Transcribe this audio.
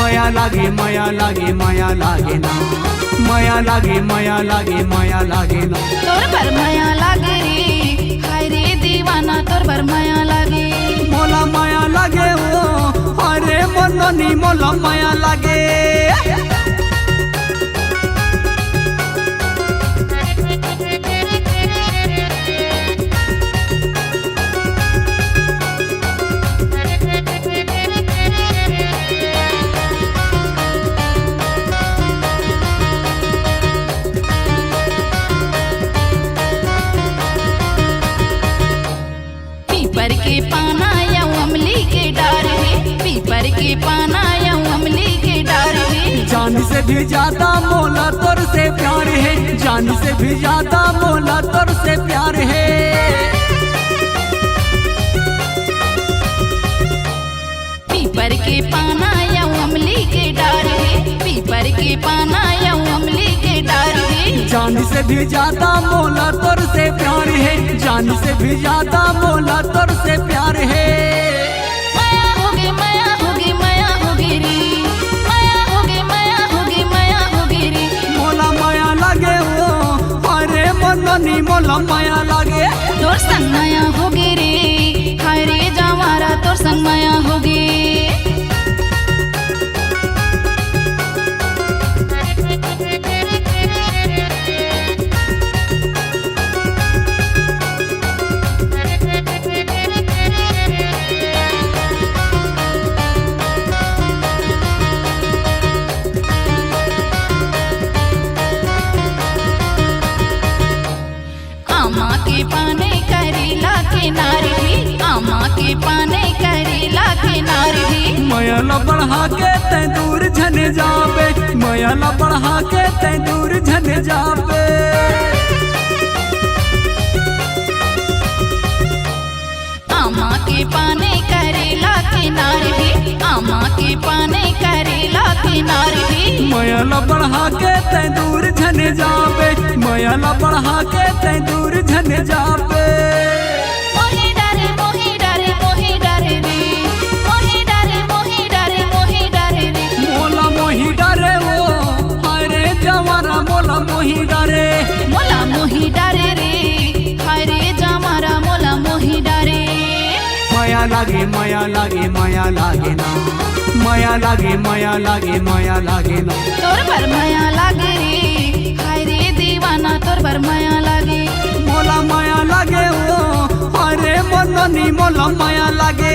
माया लागे माया लागे माया लागे ना, माया लागे माया लागे माया लागे ना। तोर पर माया लागे रे, हाय रे दीवाना तोर पर माया लागे। मोला माया लागे ओ अरे मननी मोला माया लागे। पीपर के पाना या अमली के डार है, पीपर के पाना या अमली के डार है। जान से भी ज्यादा मोला तोर से प्यार है, जान से भी ज्यादा मोला तोर से प्यार है। पीपर के पाना या अमली के डार है, पीपर के पाना या अमली के डार है। जान से भी ज्यादा मोला तोर से प्यार है, जान से भी ज्यादा मोला तोर से प्यार है। माया होगी माया होगी माया होगी रे, माया होगी माया होगी माया होगी रे। मोला माया लागे ओ अरे मननी मोला माया लागे। तोर संग माया होगी रे, हाय रे जवारा तोर संग माया होगी। आमा के पाने करेला के नारी भी, आमा के पाने करेला के नारी भी। माया ला बढ़ा के तै दूर झने जाबे, माया ला बढ़ा के तै दूर झने जाबे। आमा के पाने करेला के नारी भी, आमा के पाने करेला के नारी भी। माया ला बढ़ा के तै दूर झने जाबे, माया ला बढ़ा के तै दूर झने जाबे। मोहि डरे मोहि डरे मोहि डरे रे, मोहि डरे मोहि डरे मोहि डरे रे। मोला मोही डरे ओ अरे जवारा मोला मोही डरे। मोला मोहि डरे रे, हाय रे जमारा मोला मोहि डरे। माया लागे माया लागे माया लागे ना, माया लागे माया लागे माया लागे ना। तोर पर माया लागे रे, हाय रे दीवाना तोर पर माया लागे। मोला माया लागे ओ अरे मननी मोला माया लागे।